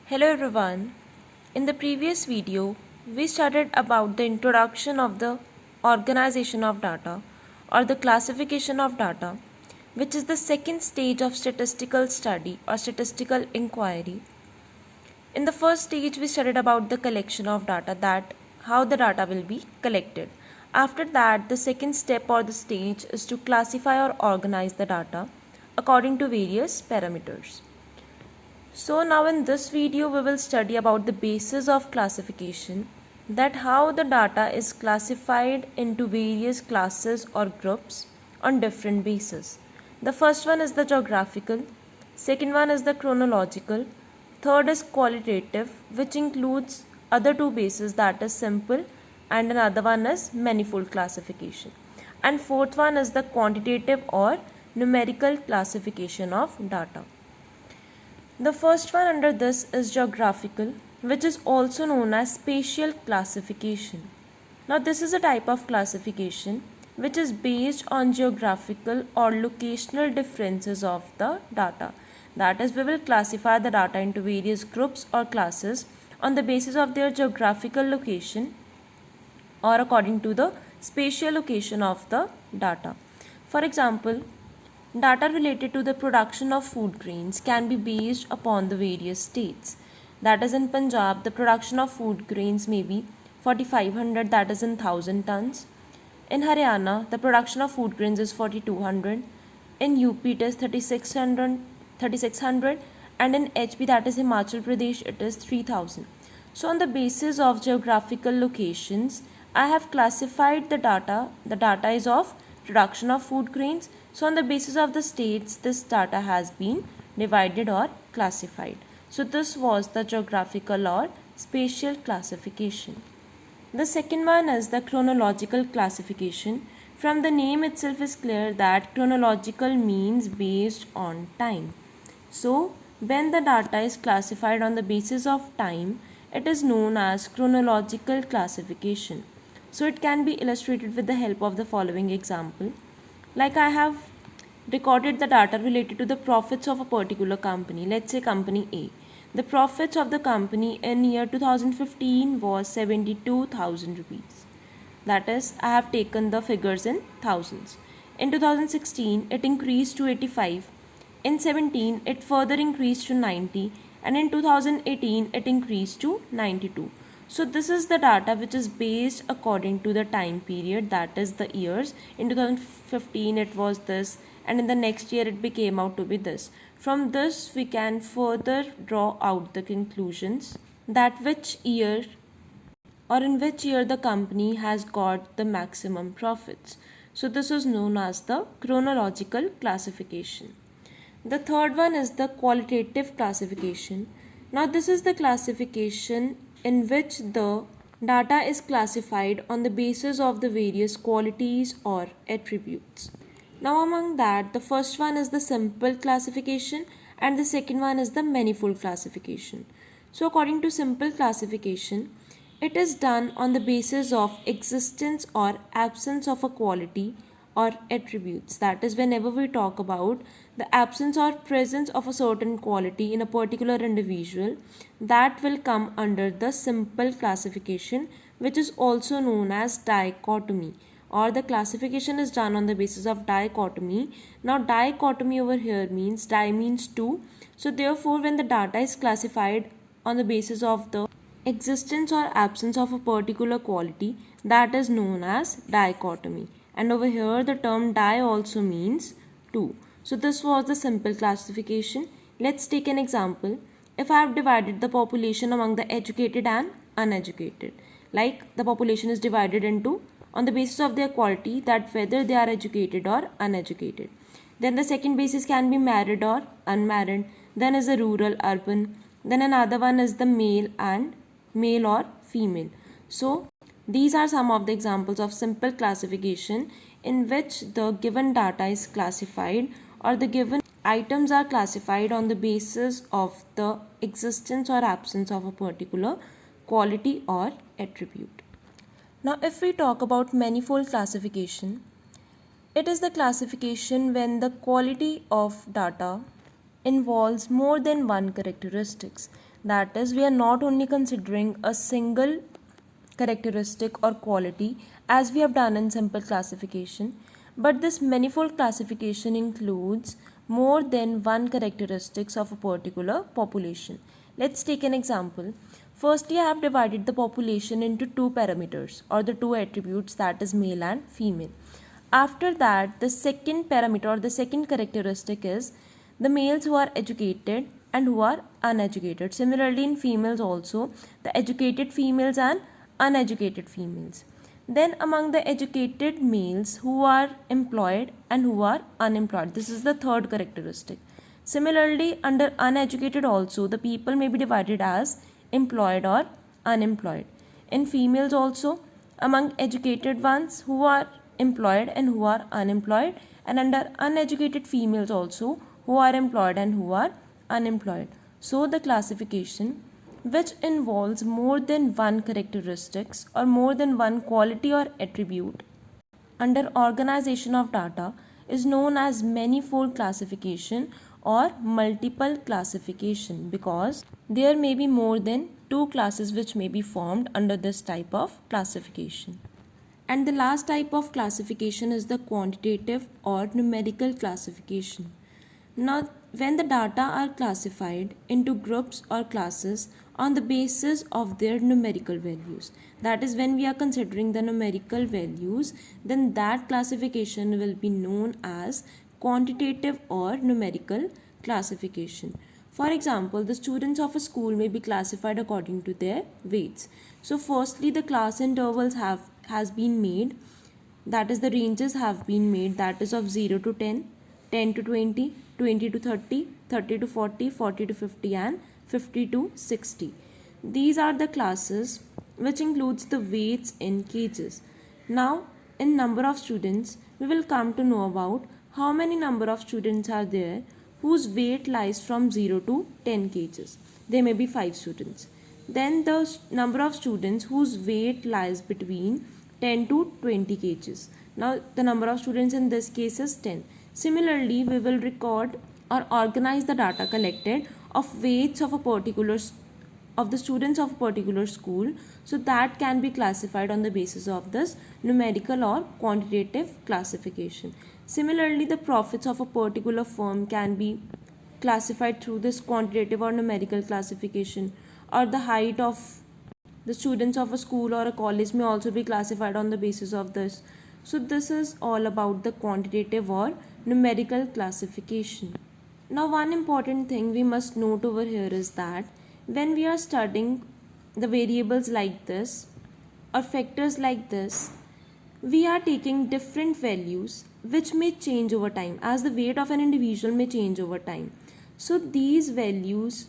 Hello everyone. In the previous video, we studied about the introduction of the organization of data or the classification of data, which is the second stage of statistical study or statistical inquiry. In the first stage, we studied about the collection of data, that how the data will be collected. After that, the second step or the stage is to classify or organize the data according to various parameters. So now in this video we will study about the basis of classification, that how the data is classified into various classes or groups on different bases. The first one is the geographical, second one is the chronological, third is qualitative, which includes other two bases, that is simple, and another one is manifold classification, and fourth one is the quantitative or numerical classification of data. The first one under this is geographical, which is also known as spatial classification. Now this is a type of classification which is based on geographical or locational differences of the data. That is, we will classify the data into various groups or classes on the basis of their geographical location or according to the spatial location of the data. For example, data related to the production of food grains can be based upon the various states. That is, in Punjab, the production of food grains may be 4500, that is in 1000 tons. In Haryana, the production of food grains is 4200. In UP, it is 3600, and in HP, that is Himachal Pradesh, it is 3000. So on the basis of geographical locations, I have classified the data. The data is of production of food grains. So on the basis of the states, this data has been divided or classified. So this was the geographical or spatial classification. The second one is the chronological classification. From the name itself is clear that chronological means based on time. So when the data is classified on the basis of time, it is known as chronological classification. So it can be illustrated with the help of the following example. Like I have recorded the data related to the profits of a particular company, let's say company A. The profits of the company in year 2015 was 72,000 rupees. That is, I have taken the figures in thousands. In 2016, it increased to 85. In 17, it further increased to 90. And in 2018, it increased to 92. So this is the data which is based according to the time period, that is the years. In 2015 it was this, and in the next year it became out to be this. From this we can further draw out the conclusions that which year or in which year the company has got the maximum profits. So this is known as the chronological classification. The third one is the qualitative classification. Now this is the classification in which the data is classified on the basis of the various qualities or attributes. Now among that, the first one is the simple classification and the second one is the manifold classification. So according to simple classification, it is done on the basis of existence or absence of a quality or attributes. That is, whenever we talk about the absence or presence of a certain quality in a particular individual, that will come under the simple classification, which is also known as dichotomy, or the classification is done on the basis of dichotomy. Now dichotomy over here means di means two. So therefore when the data is classified on the basis of the existence or absence of a particular quality, that is known as dichotomy. And over here the term di also means two. So this was the simple classification. Let's take an example. If I have divided the population among the educated and uneducated, like the population is divided into on the basis of their quality, that whether they are educated or uneducated. Then the second basis can be married or unmarried. Then is the rural, urban. Then another one is the male or female. So these are some of the examples of simple classification in which the given data is classified or the given items are classified on the basis of the existence or absence of a particular quality or attribute. Now if we talk about manifold classification, it is the classification when the quality of data involves more than one characteristics. That is, we are not only considering a single characteristic or quality as we have done in simple classification, but this manifold classification includes more than one characteristics of a particular population. Let's take an example. Firstly, I have divided the population into two parameters or the two attributes, that is male and female. After that, the second parameter or the second characteristic is the males who are educated and who are uneducated. Similarly, in females also, the educated females and uneducated females. Then among the educated males who are employed and who are unemployed. This is the third characteristic. Similarly, under uneducated also, the people may be divided as employed or unemployed. In females also, among educated ones who are employed and who are unemployed, and under uneducated females also who are employed and who are unemployed. So the classification which involves more than one characteristics or more than one quality or attribute under organization of data is known as manifold classification or multiple classification, because there may be more than two classes which may be formed under this type of classification. And the last type of classification is the quantitative or numerical classification. Now, when the data are classified into groups or classes on the basis of their numerical values, that is, when we are considering the numerical values, then that classification will be known as quantitative or numerical classification. For example, the students of a school may be classified according to their weights. So firstly, the class intervals has been made, that is, the ranges have been made, that is of 0 to 10, 10 to 20, 20 to 30, 30 to 40, 40 to 50 and 50 to 60. These are the classes which includes the weights in kgs. Now, in number of students, we will come to know about how many number of students are there whose weight lies from 0 to 10 kgs. There may be 5 students. Then the number of students whose weight lies between 10 to 20 kgs. Now, the number of students in this case is 10. Similarly, we will record or organize the data collected of weights of the students of a particular school, so that can be classified on the basis of this numerical or quantitative classification. Similarly, the profits of a particular firm can be classified through this quantitative or numerical classification, or the height of the students of a school or a college may also be classified on the basis of this. So this is all about the quantitative or numerical classification. Now, one important thing we must note over here is that when we are studying the variables like this or factors like this, we are taking different values which may change over time, as the weight of an individual may change over time. So these values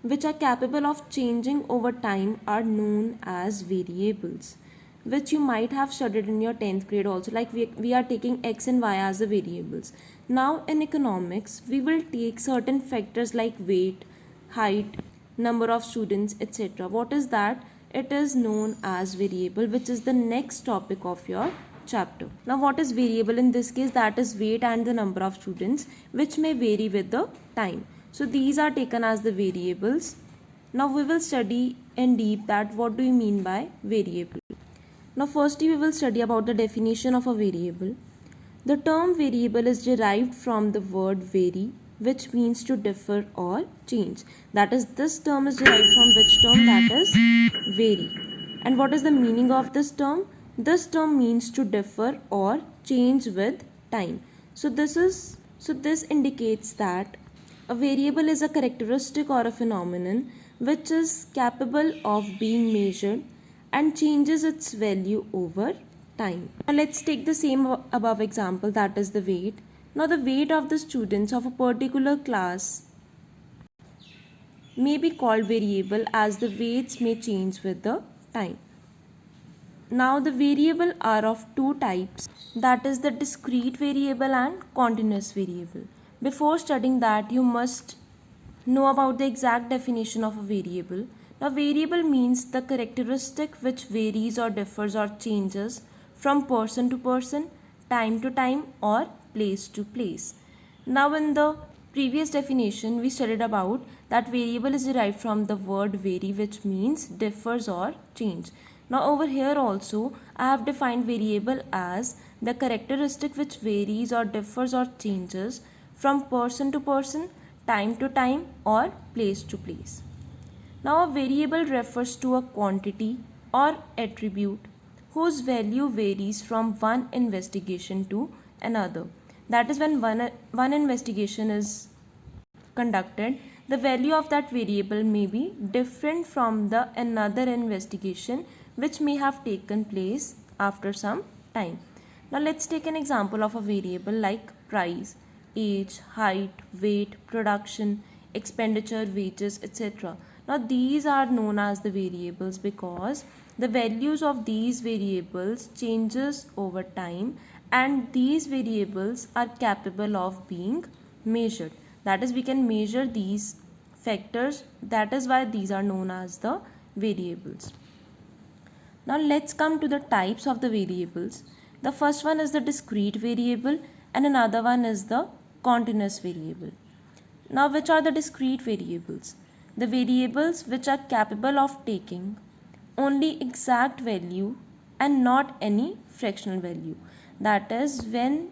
which are capable of changing over time are known as variables, which you might have studied in your 10th grade also, like we are taking x and y as the variables. Now in economics, we will take certain factors like weight, height, number of students, etc. What is that? It is known as variable, which is the next topic of your chapter. Now what is variable? In this case, that is weight and the number of students, which may vary with the time. So these are taken as the variables. Now we will study in deep that what do you mean by variable. Now firstly, we will study about the definition of a variable. The term variable is derived from the word vary, which means to differ or change. That is, this term is derived from which term? That is vary. And what is the meaning of this term? This term means to differ or change with time. So this indicates that a variable is a characteristic or a phenomenon which is capable of being measured and changes its value over time. Now let's take the same above example, that is the weight. Now the weight of the students of a particular class may be called variable, as the weights may change with the time. Now the variable are of two types, that is the discrete variable and continuous variable. Before studying that, you must know about the exact definition of a variable. Now variable means the characteristic which varies or differs or changes from person to person, time to time or place to place. Now in the previous definition we studied about that variable is derived from the word vary, which means differs or change. Now over here also I have defined variable as the characteristic which varies or differs or changes from person to person, time to time or place to place. Now a variable refers to a quantity or attribute whose value varies from one investigation to another. That is, when one investigation is conducted, the value of that variable may be different from the another investigation which may have taken place after some time. Now let's take an example of a variable like price, age, height, weight, production, expenditure, wages, etc. Now these are known as the variables because the values of these variables changes over time, and these variables are capable of being measured. That is, we can measure these factors. That is why these are known as the variables. Now let's come to the types of the variables. The first one is the discrete variable and another one is the continuous variable. Now which are the discrete variables? The variables which are capable of taking only exact value and not any fractional value. That is, when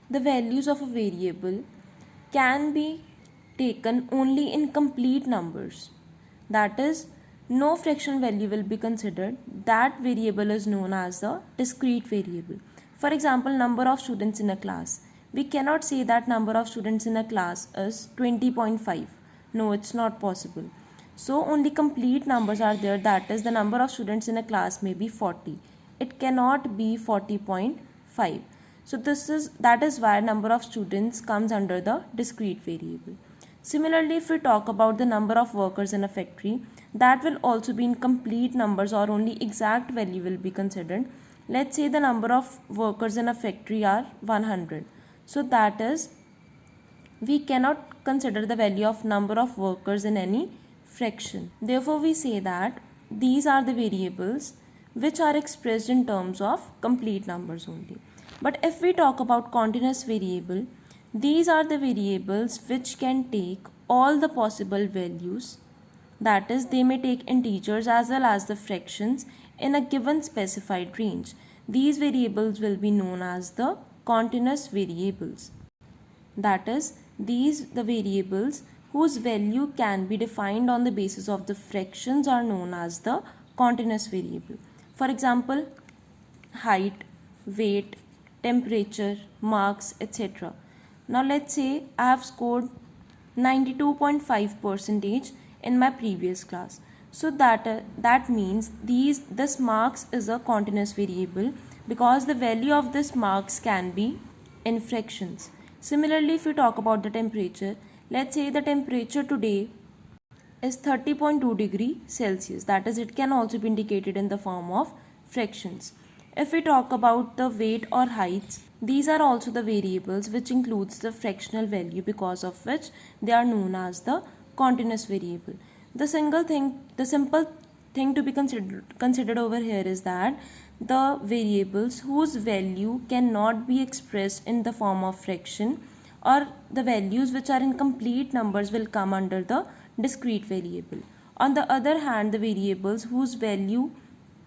the values of a variable can be taken only in complete numbers, that is, no fractional value will be considered, that variable is known as the discrete variable. For example, number of students in a class. We cannot say that number of students in a class is 20.5. No, it's not possible. So only complete numbers are there, that is, the number of students in a class may be 40. It cannot be 40.5. So that is why number of students comes under the discrete variable. Similarly, if we talk about the number of workers in a factory, that will also be in complete numbers or only exact value will be considered. Let's say the number of workers in a factory are 100. So that is, we cannot consider the value of number of workers in any fraction. Therefore, we say that these are the variables which are expressed in terms of complete numbers only. But if we talk about continuous variable, these are the variables which can take all the possible values. That is, they may take integers as well as the fractions in a given specified range. These variables will be known as the continuous variables. That is, the variables whose value can be defined on the basis of the fractions are known as the continuous variable. For example, height, weight, temperature, marks, etc. Now let's say I have scored 92.5% in my previous class. So that means this marks is a continuous variable because the value of this marks can be in fractions. Similarly, if we talk about the temperature, let's say the temperature today is 30.2 degree Celsius. That is, it can also be indicated in the form of fractions. If we talk about the weight or heights, these are also the variables which includes the fractional value, because of which they are known as the continuous variable. The simple thing to be considered over here is that the variables whose value cannot be expressed in the form of fraction or the values which are in complete numbers will come under the discrete variable. On the other hand, the variables whose value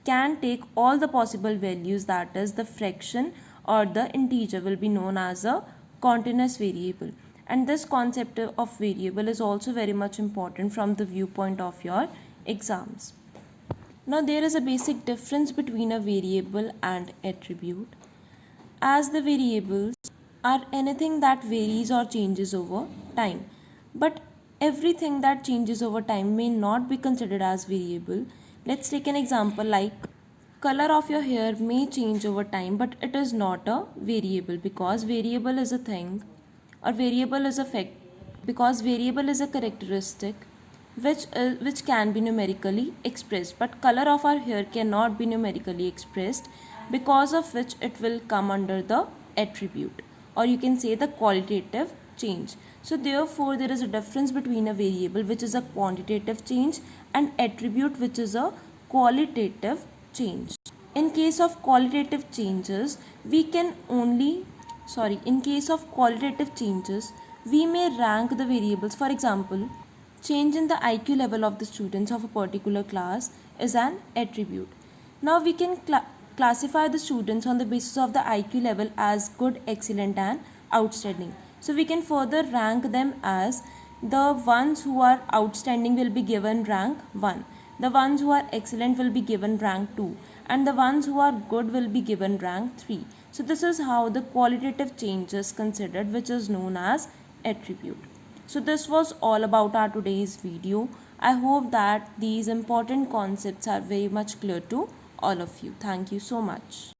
can take all the possible values, that is, the fraction or the integer, will be known as a continuous variable. And this concept of variable is also very much important from the viewpoint of your exams. Now there is a basic difference between a variable and attribute, as the variables are anything that varies or changes over time, but everything that changes over time may not be considered as variable. Let's take an example like color of your hair may change over time, but it is not a variable, because variable is a thing, or variable is a fact, because variable is a characteristic which can be numerically expressed, but color of our hair cannot be numerically expressed, because of which it will come under the attribute, or you can say the qualitative change. So therefore there is a difference between a variable which is a quantitative change and attribute which is a qualitative change. In case of qualitative changes, we can only in case of qualitative changes, we may rank the variables. For example, change in the IQ level of the students of a particular class is an attribute. Now we can classify the students on the basis of the IQ level as good, excellent and outstanding. So we can further rank them as the ones who are outstanding will be given rank 1. The ones who are excellent will be given rank 2 and the ones who are good will be given rank 3. So this is how the qualitative change is considered, which is known as attribute. So this was all about our today's video. I hope that these important concepts are very much clear to all of you. Thank you so much.